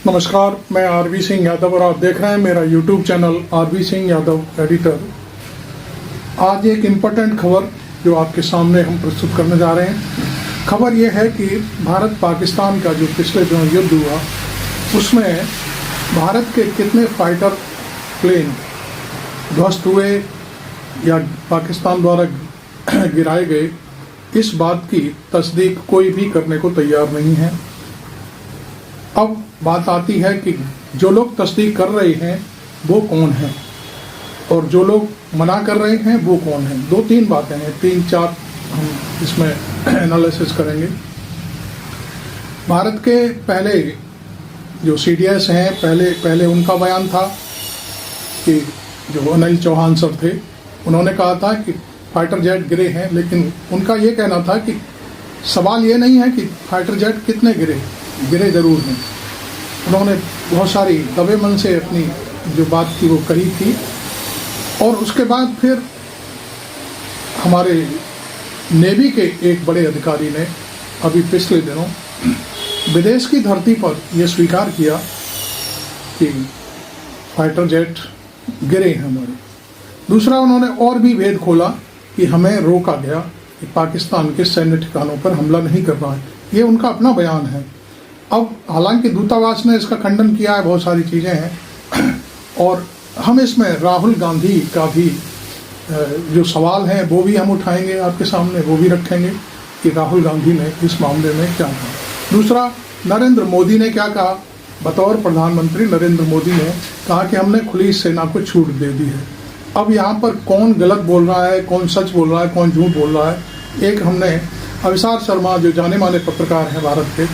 नमस्कार, मैं आरवी सिंह यादव और आप देख रहे हैं मेरा YouTube channel RV Singh Yadav editor. आज एक इम्पोर्टेंट खबर जो आपके सामने हम प्रस्तुत करने जा रहे हैं। खबर यह है कि भारत पाकिस्तान का जो पिछले दिनों युद्ध हुआ उसमें भारत के कितने फाइटर प्लेन ध्वस्त हुए या पाकिस्तान द्वारा गिराए गए, इस बात की तस्दीक कोई भी करने को तैयार नहीं है। अब बात आती है कि जो लोग तस्दीक कर रहे हैं वो कौन है और जो लोग मना कर रहे हैं वो कौन है। दो तीन बातें हैं, तीन चार हम इसमें एनालिसिस करेंगे। भारत के पहले जो CDS हैं, पहले उनका बयान था कि जो अनिल चौहान सर थे उन्होंने कहा था कि फाइटर जेट गिरे हैं, लेकिन उनका ये कहना था कि सवाल ये नहीं है कि फाइटर जेट कितने गिरे जरूर हैं। उन्होंने बहुत सारी दबे मन से अपनी जो बात थी वो कही थी। और उसके बाद फिर हमारे नेवी के एक बड़े अधिकारी ने अभी पिछले दिनों विदेश की धरती पर यह स्वीकार किया कि फाइटर जेट गिरे हैं हमारे। दूसरा, उन्होंने और भी भेद खोला कि हमें रोका गया कि पाकिस्तान के सैन्य ठिकानों पर हमला नहीं करना है। ये उनका अपना बयान है। अब हालांकि दूतावास ने इसका खंडन किया है, बहुत सारी चीज़ें हैं और हम इसमें राहुल गांधी का भी जो सवाल हैं वो भी हम उठाएंगे आपके सामने, वो भी रखेंगे कि राहुल गांधी ने इस मामले में क्या कहा। दूसरा, नरेंद्र मोदी ने क्या कहा। बतौर प्रधानमंत्री नरेंद्र मोदी ने कहा कि हमने खुली सेना को छूट दे दी है। अब यहाँ पर कौन गलत बोल रहा है, कौन सच बोल रहा है, कौन झूठ बोल रहा है, एक हमने अविसार शर्मा जो जाने माने पत्रकार हैं भारत के,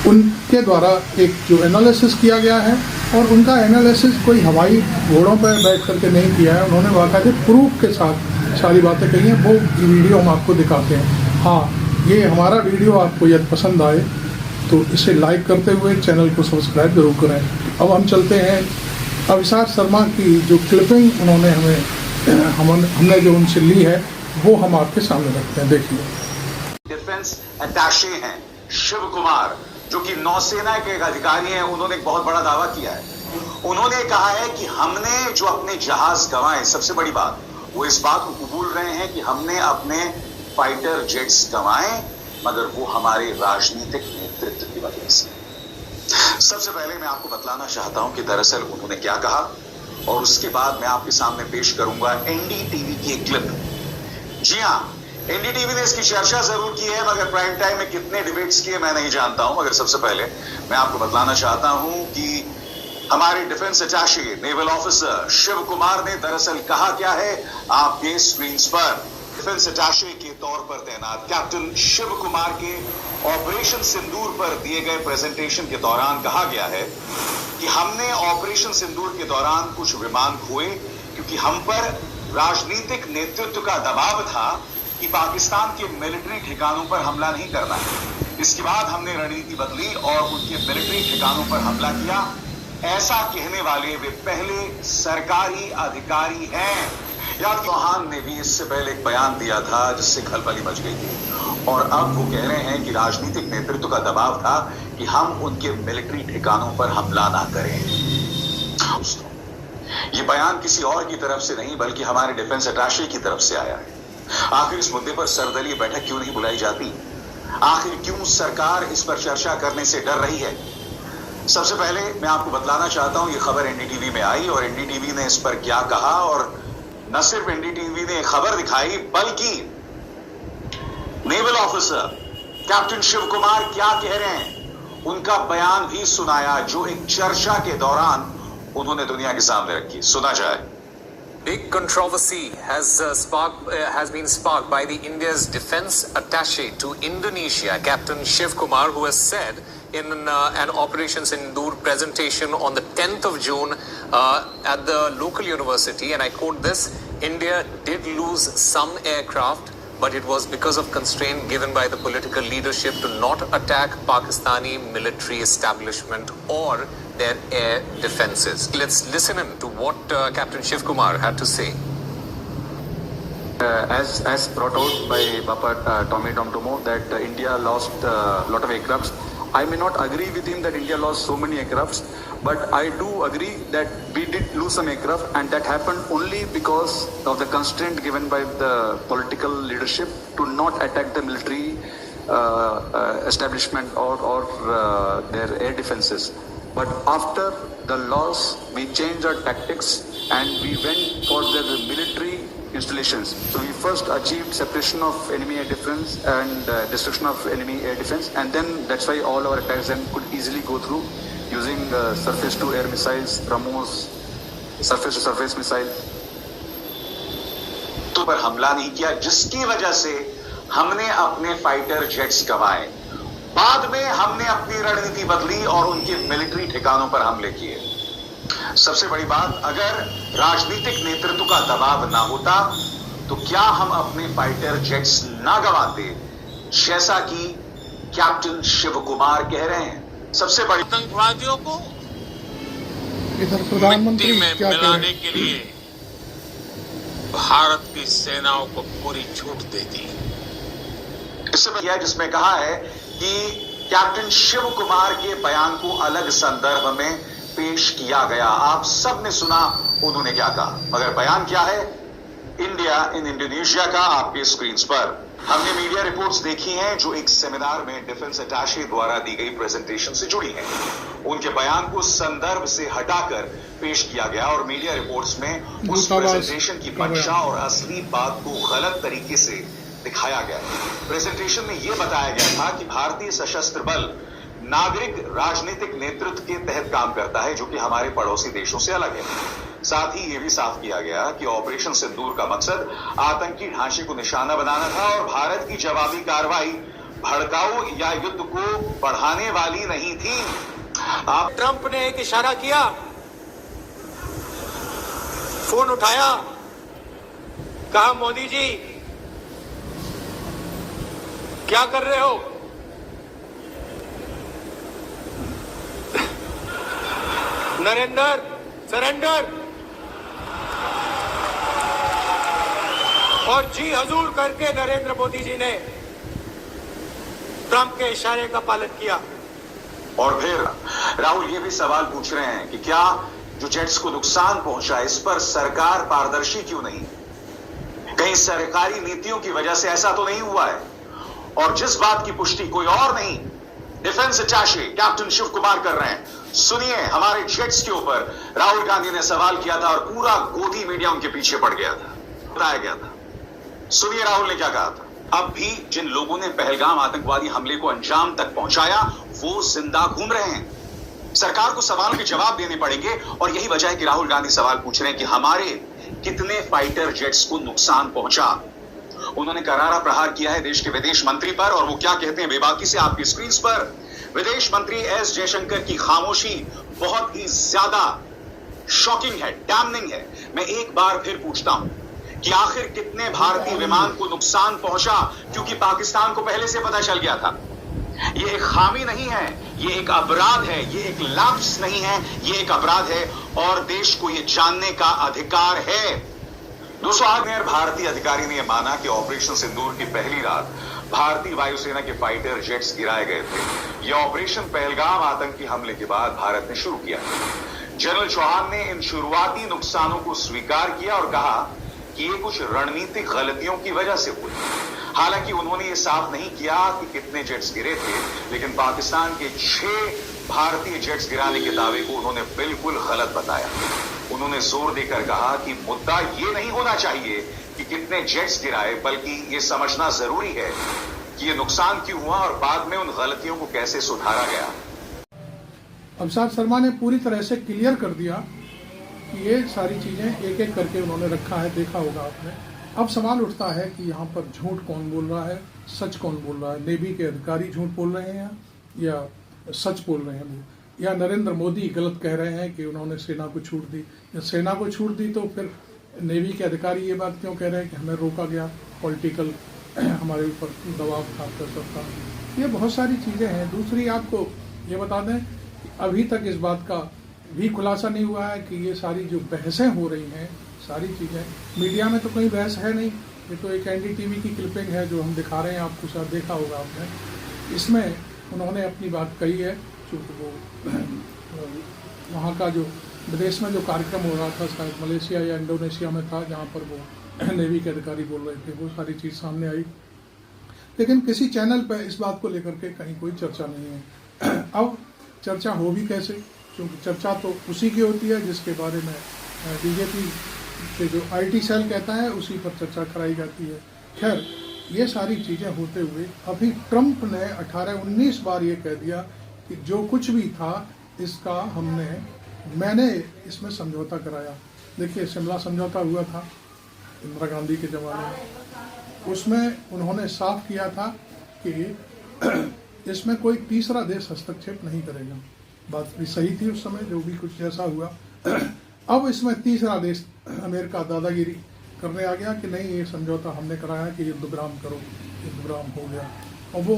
उनके द्वारा एक जो एनालिसिस किया गया है, और उनका एनालिसिस कोई हवाई घोड़ों पर बैठ करके नहीं किया है। उन्होंने वाकई प्रूफ के साथ सारी बातें कही हैं। वो वीडियो हम आपको दिखाते हैं। हाँ, ये हमारा वीडियो आपको यदि पसंद आए तो इसे लाइक करते हुए चैनल को सब्सक्राइब जरूर करें। अब हम चलते हैं अविसार शर्मा की जो क्लिपिंग उन्होंने हमने जो उनसे ली है वो हम आपके सामने रखते हैं। देखिए। डिफेंस अटैचे हैं शिव कुमार, जो कि नौसेना के एक अधिकारी हैं, उन्होंने एक बहुत बड़ा दावा किया है। उन्होंने कहा है कि हमने जो अपने जहाज गंवाए, सबसे बड़ी बात वो इस बात को कबूल रहे हैं कि हमने अपने फाइटर जेट्स गंवाए, मगर वो हमारे राजनीतिक नेतृत्व की वजह से। सबसे पहले मैं आपको बतलाना चाहता हूं कि दरअसल उन्होंने क्या कहा, और उसके बाद मैं आपके सामने पेश करूंगा NDTV की एक क्लिप। जी हां, NDTV ने इसकी चर्चा जरूर की है, मगर प्राइम टाइम में कितने डिबेट्स किए मैं नहीं जानता हूं। मगर सबसे पहले मैं आपको बतलाना चाहता हूं कि हमारे defence attache naval officer Shiv Kumar ने दरअसल कहा क्या है। आपके स्क्रीन पर डिफेंस अटैचे के तौर पर तैनात कैप्टन शिव कुमार के ऑपरेशन सिंदूर पर दिए गए प्रेजेंटेशन के दौरान कहा गया है कि हमने ऑपरेशन सिंदूर के दौरान कुछ विमान खोए, क्योंकि हम पर राजनीतिक नेतृत्व का दबाव था कि पाकिस्तान के मिलिट्री ठिकानों पर हमला नहीं करना है। इसके बाद हमने रणनीति बदली और उनके मिलिट्री ठिकानों पर हमला किया। ऐसा कहने वाले वे पहले सरकारी अधिकारी हैं। याद चौहान ने भी इससे पहले एक बयान दिया था जिससे खलबली मच गई थी, और अब वो कह रहे हैं कि राजनीतिक नेतृत्व का दबाव था कि हम उनके मिलिट्री ठिकानों पर हमला ना करें। दोस्तों, ये बयान किसी और की तरफ से नहीं बल्कि हमारे डिफेंस अटैचे की तरफ से आया है। आखिर इस मुद्दे पर सर्वदलीय बैठक क्यों नहीं बुलाई जाती? आखिर क्यों सरकार इस पर चर्चा करने से डर रही है? सबसे पहले मैं आपको बतलाना चाहता हूं, ये खबर NDTV में आई और NDTV ने इस पर क्या कहा, और न सिर्फ NDTV ने खबर दिखाई बल्कि naval officer captain Shiv Kumar क्या कह रहे हैं उनका बयान भी सुनाया, जो एक चर्चा के दौरान उन्होंने दुनिया के सामने रखी। सुना जाए। Big controversy has been sparked by the India's defense attaché to Indonesia, Captain Shiv Kumar, who has said in an Operation Sindoor presentation on the 10th of June at the local university, and I quote this: India did lose some aircraft, but it was because of constraint given by the political leadership to not attack Pakistani military establishment or their air defenses. Let's listen in to what Captain Shiv Kumar had to say. As brought out by Bapa Tommy Tomtomo, that India lost a lot of aircrafts I may not agree with him that India lost so many aircrafts, but I do agree that we did lose some aircraft, and that happened only because of the constraint given by the political leadership to not attack the military establishment or their air defenses. But after the loss, we changed our tactics and we went for the military installations. So we first achieved separation of enemy air defense and destruction of enemy air defense, and then that's why all our attacks then could easily go through using surface-to-air missiles, BrahMos, surface-to-surface missile. तो पर हमला नहीं किया, जिसकी वजह से हमने अपने फाइटर जेट्स गंवाए। बाद में हमने अपनी रणनीति बदली और उनके मिलिट्री ठिकानों पर हमले किए। सबसे बड़ी बात, अगर राजनीतिक नेतृत्व का दबाव ना होता तो क्या हम अपने फाइटर जेट्स ना गंवाते, जैसा कि कैप्टन शिव कुमार कह रहे हैं। सबसे बड़ी आतंकवादियों को इधर प्रधानमंत्री मिट्टी में क्या कह मिलाने रहे हैं? के लिए भारत की सेनाओं को पूरी छूट दे दी। इससे किया जिसमें कहा है कि कैप्टन शिव कुमार के बयान को अलग संदर्भ में पेश किया गया। आप सब ने सुना उन्होंने क्या कहा, मगर बयान क्या है इंडिया इन इंडोनेशिया का आपके स्क्रीन पर। हमने मीडिया रिपोर्ट्स देखी हैं जो एक सेमिनार में डिफेंस अटैचे द्वारा दी गई प्रेजेंटेशन से जुड़ी हैं। उनके बयान को संदर्भ से हटाकर पेश किया गया और मीडिया रिपोर्ट्स में उस प्रेजेंटेशन की मंशा और असली बात को गलत तरीके से दिखाया गया। प्रेजेंटेशन में यह बताया गया था कि भारतीय सशस्त्र बल नागरिक राजनीतिक नेतृत्व के तहत काम करता है, जो कि हमारे पड़ोसी देशों से अलग है। साथ ही यह भी साफ किया गया कि ऑपरेशन सिंदूर का मकसद आतंकी ढांचे को निशाना बनाना था और भारत की जवाबी कार्रवाई भड़काऊ या युद्ध को बढ़ाने वाली नहीं थी। ट्रंप ने एक इशारा किया, फोन उठाया, कहा मोदी जी क्या कर रहे हो? नरेंद्र सरेंडर, और जी हजूर करके नरेंद्र मोदी जी ने ट्रंप के इशारे का पालन किया। और फिर राहुल ये भी सवाल पूछ रहे हैं कि क्या जो जेट्स को नुकसान पहुंचा इस पर सरकार पारदर्शी क्यों नहीं? कहीं सरकारी नीतियों की वजह से ऐसा तो नहीं हुआ है? और जिस बात की पुष्टि कोई और नहीं, defence attache captain Shiv Kumar कर रहे हैं। सुनिए, हमारे जेट्स के ऊपर राहुल गांधी ने सवाल किया था और पूरा गोदी मीडिया उनके पीछे पड़ गया था, बताया गया था। सुनिए राहुल ने क्या कहा था। अब भी जिन लोगों ने पहलगाम आतंकवादी हमले को अंजाम तक पहुंचाया वो जिंदा घूम रहे हैं। सरकार को सवालों के जवाब देने पड़ेंगे और यही वजह है कि राहुल गांधी सवाल पूछ रहे हैं कि हमारे कितने फाइटर जेट्स को नुकसान पहुंचा। उन्होंने करारा प्रहार किया है देश के विदेश मंत्री पर, और वो क्या कहते हैं बेबाकी से आपकी स्क्रीन पर। विदेश मंत्री एस जयशंकर की खामोशी बहुत ही ज्यादा शॉकिंग है, डैमनिंग है। मैं एक बार फिर पूछता हूं कि आखिर कितने भारतीय विमान को नुकसान पहुंचा, क्योंकि पाकिस्तान को पहले से पता चल गया था। ये एक खामी नहीं है, ये एक अपराध है, ये एक लैप्स नहीं है, ये एक अपराध है और देश को ये जानने का अधिकार है। दोस्तों, आगमेर भारतीय अधिकारी ने यह माना कि ऑपरेशन सिंदूर की पहली रात भारतीय वायुसेना के फाइटर जेट्स गिराए गए थे। यह ऑपरेशन पहलगाम आतंकी हमले के बाद भारत ने शुरू किया। जनरल चौहान ने इन शुरुआती नुकसानों को स्वीकार किया और कहा कि ये कुछ रणनीतिक गलतियों की वजह से हुई। हालांकि उन्होंने ये साफ नहीं किया कि कितने जेट्स गिरे थे, लेकिन पाकिस्तान के 6 भारतीय जेट्स गिराने के दावे को उन्होंने बिल्कुल गलत बताया। उन्होंने जोर देकर कहा कि मुद्दा ये नहीं होना चाहिए कि कितने जेट्स गिराए, बल्कि ये समझना जरूरी है कि ये नुकसान क्यों हुआ और बाद में उन गलतियों को कैसे सुधारा गया। अवसाद शर्मा ने पूरी तरह से क्लियर कर दिया कि ये सारी चीजें एक एक करके उन्होंने रखा है, देखा होगा आपने। अब सवाल उठता है कि यहाँ पर झूठ कौन बोल रहा है, सच कौन बोल रहा है? नेवी के अधिकारी झूठ बोल रहे हैं या सच बोल रहे हैं, या नरेंद्र मोदी गलत कह रहे हैं कि उन्होंने सेना को छूट दी? या सेना को छूट दी तो फिर नेवी के अधिकारी ये बात क्यों कह रहे हैं कि हमें रोका गया, पॉलिटिकल हमारे ऊपर दबाव था, प्रेशर था? ये बहुत सारी चीज़ें हैं। दूसरी आपको ये बता दें कि अभी तक इस बात का भी खुलासा नहीं हुआ है कि ये सारी जो बहसें हो रही हैं, सारी चीज़ें मीडिया में तो कोई बहस है नहीं। ये तो एक NDTV की क्लिपिंग है जो हम दिखा रहे हैं, आपको शायद देखा होगा आपने। इसमें उन्होंने अपनी बात कही है, क्योंकि वो वहाँ का जो विदेश में जो कार्यक्रम हो रहा था, शायद मलेशिया या इंडोनेशिया में था, जहाँ पर वो नेवी के अधिकारी बोल रहे थे, वो सारी चीज़ सामने आई। लेकिन किसी चैनल पर इस बात को लेकर के कहीं कोई चर्चा नहीं है। अब चर्चा हो भी कैसे, क्योंकि चर्चा तो उसी की होती है जिसके बारे में बीजेपी के जो IT सेल कहता है उसी पर चर्चा कराई जाती है। खैर, ये सारी चीज़ें होते हुए अभी ट्रंप ने 18-19 बार ये कह दिया कि जो कुछ भी था इसका मैंने इसमें समझौता कराया। देखिए, शिमला समझौता हुआ था इंदिरा गांधी के ज़माने में, उसमें उन्होंने साफ किया था कि इसमें कोई तीसरा देश हस्तक्षेप नहीं करेगा। बात भी सही थी उस समय, जो भी कुछ जैसा हुआ। अब इसमें तीसरा देश अमेरिका दादागिरी करने आ गया कि नहीं, ये समझौता हमने कराया कि युद्ध विराम करो, युद्ध विराम हो गया। और वो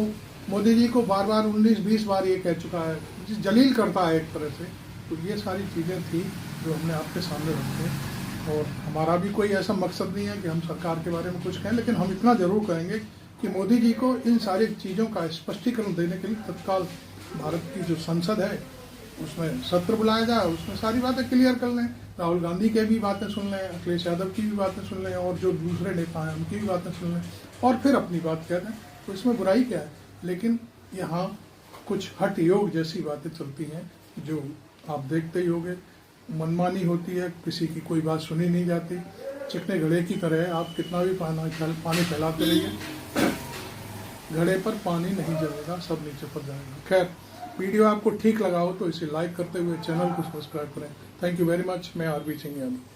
मोदी जी को बार बार 19-20 बार ये कह चुका है, जलील करता है एक तरह से। तो ये सारी चीज़ें थी जो हमने आपके सामने रखी, और हमारा भी कोई ऐसा मकसद नहीं है कि हम सरकार के बारे में कुछ कहें, लेकिन हम इतना ज़रूर कहेंगे कि मोदी जी को इन सारी चीज़ों का स्पष्टीकरण देने के लिए तत्काल भारत की जो संसद है उसमें सत्र बुलाया जाए, उसमें सारी बातें क्लियर कर लें। राहुल गांधी की भी बातें सुन लें, अखिलेश यादव की भी बातें सुन लें, और जो दूसरे नेता हैं उनकी भी बातें सुन लें, और फिर अपनी बात कह दें। तो इसमें बुराई क्या है? लेकिन यहाँ कुछ हठ योग जैसी बातें चलती हैं जो आप देखते ही होंगे, मनमानी होती है, किसी की कोई बात सुनी नहीं जाती। चिकने घड़े की तरह आप कितना भी पानी फैलाते रहिए, घड़े पर पानी नहीं जमेगा, सब नीचे पड़ जाएगा। खैर, वीडियो आपको ठीक लगा हो तो इसे लाइक करते हुए चैनल को सब्सक्राइब करें। Thank you very much. मैं आरबी सिंह यादव।